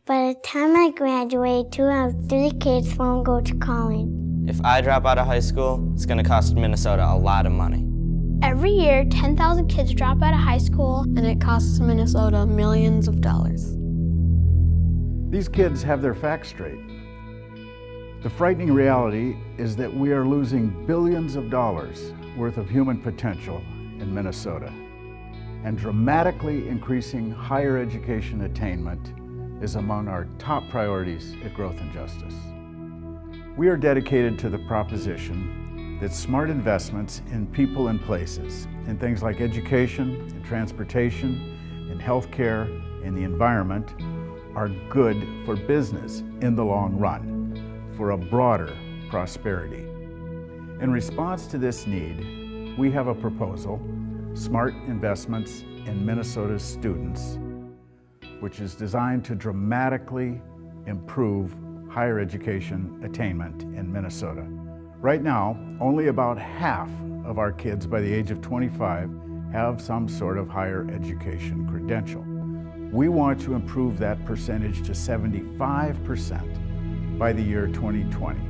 By the time I graduate, 2 out of 3 kids won't go to college. If I drop out of high school, it's going to cost Minnesota a lot of money. Every year, 10,000 kids drop out of high school, and it costs Minnesota millions of dollars. These kids have their facts straight. The frightening reality is that we are losing billions of dollars worth of human potential in Minnesota, and dramatically increasing higher education attainment is among our top priorities at Growth and Justice. We are dedicated to the proposition that smart investments in people and places, in things like education, in transportation, in healthcare, in the environment, are good for business in the long run, for a broader prosperity. In response to this need, we have a proposal, Smart Investments in Minnesota's Students, which is designed to dramatically improve higher education attainment in Minnesota. Right now, only about half of our kids by the age of 25 have some sort of higher education credential. We want to improve that percentage to 75% by the year 2020,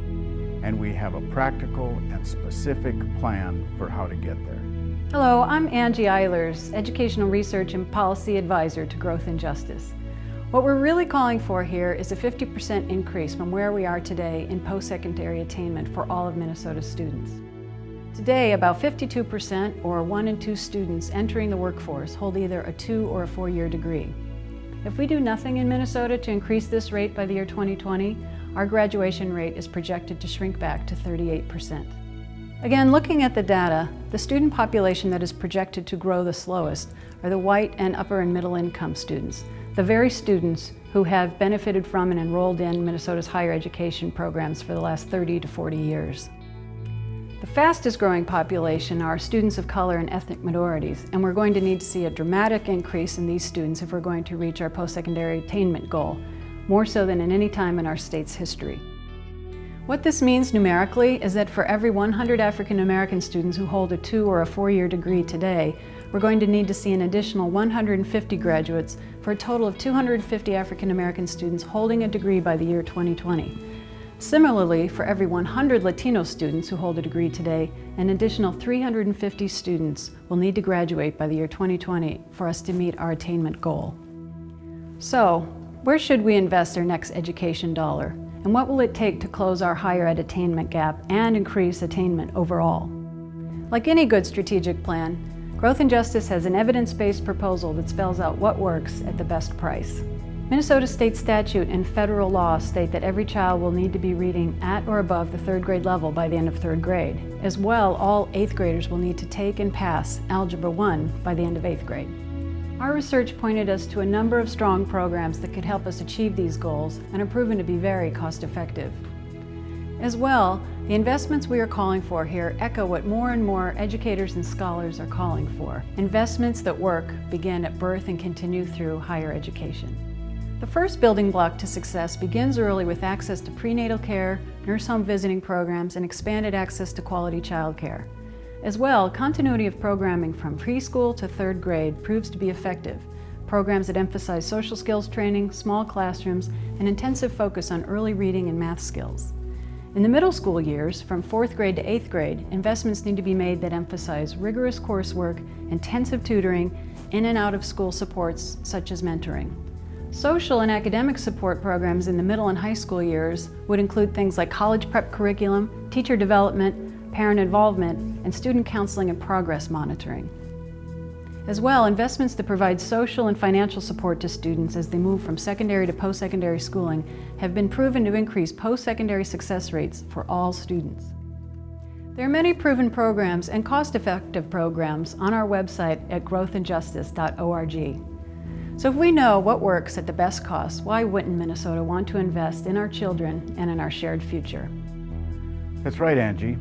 and we have a practical and specific plan for how to get there. Hello, I'm Angie Eilers, Educational Research and Policy Advisor to Growth and Justice. What we're really calling for here is a 50% increase from where we are today in post-secondary attainment for all of Minnesota's students. Today, about 52%, or 1 in 2 students entering the workforce, hold either a 2- or a 4-year degree. If we do nothing in Minnesota to increase this rate by the year 2020, our graduation rate is projected to shrink back to 38%. Again, looking at the data, the student population that is projected to grow the slowest are the white and upper and middle income students, the very students who have benefited from and enrolled in Minnesota's higher education programs for the last 30 to 40 years. The fastest growing population are students of color and ethnic minorities, and we're going to need to see a dramatic increase in these students if we're going to reach our post-secondary attainment goal, more so than in any time in our state's history. What this means numerically is that for every 100 African American students who hold a 2- or a 4-year degree today, we're going to need to see an additional 150 graduates for a total of 250 African American students holding a degree by the year 2020. Similarly, for every 100 Latino students who hold a degree today, an additional 350 students will need to graduate by the year 2020 for us to meet our attainment goal. So, where should we invest our next education dollar? And what will it take to close our higher ed attainment gap and increase attainment overall? Like any good strategic plan, Growth and Justice has an evidence-based proposal that spells out what works at the best price. Minnesota state statute and federal law state that every child will need to be reading at or above the 3rd grade level by the end of 3rd grade. As well, all 8th graders will need to take and pass Algebra 1 by the end of 8th grade. Our research pointed us to a number of strong programs that could help us achieve these goals and are proven to be very cost-effective. As well, the investments we are calling for here echo what more and more educators and scholars are calling for. Investments that work begin at birth and continue through higher education. The first building block to success begins early with access to prenatal care, nurse home visiting programs, and expanded access to quality childcare. As well, continuity of programming from preschool to 3rd grade proves to be effective. Programs that emphasize social skills training, small classrooms, and intensive focus on early reading and math skills. In the middle school years, from 4th grade to 8th grade, investments need to be made that emphasize rigorous coursework, intensive tutoring, in and out of school supports such as mentoring. Social and academic support programs in the middle and high school years would include things like college prep curriculum, teacher development, parent involvement, and student counseling and progress monitoring. As well, investments that provide social and financial support to students as they move from secondary to post-secondary schooling have been proven to increase post-secondary success rates for all students. There are many proven programs and cost-effective programs on our website at growthandjustice.org. So if we know what works at the best cost, why wouldn't Minnesota want to invest in our children and in our shared future? That's right, Angie.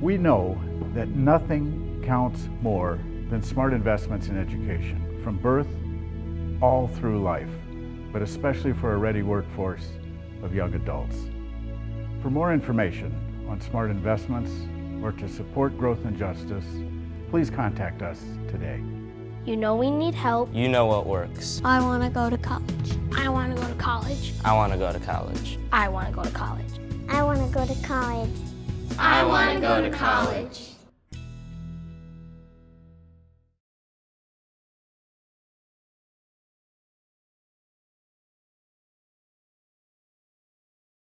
We know that nothing counts more than smart investments in education, from birth all through life, but especially for a ready workforce of young adults. For more information on smart investments or to support Growth and Justice, please contact us today. You know we need help. You know what works. I want to go to college. I want to go to college. I want to go to college. I want to go to college. I want to go to college. I want to go to college.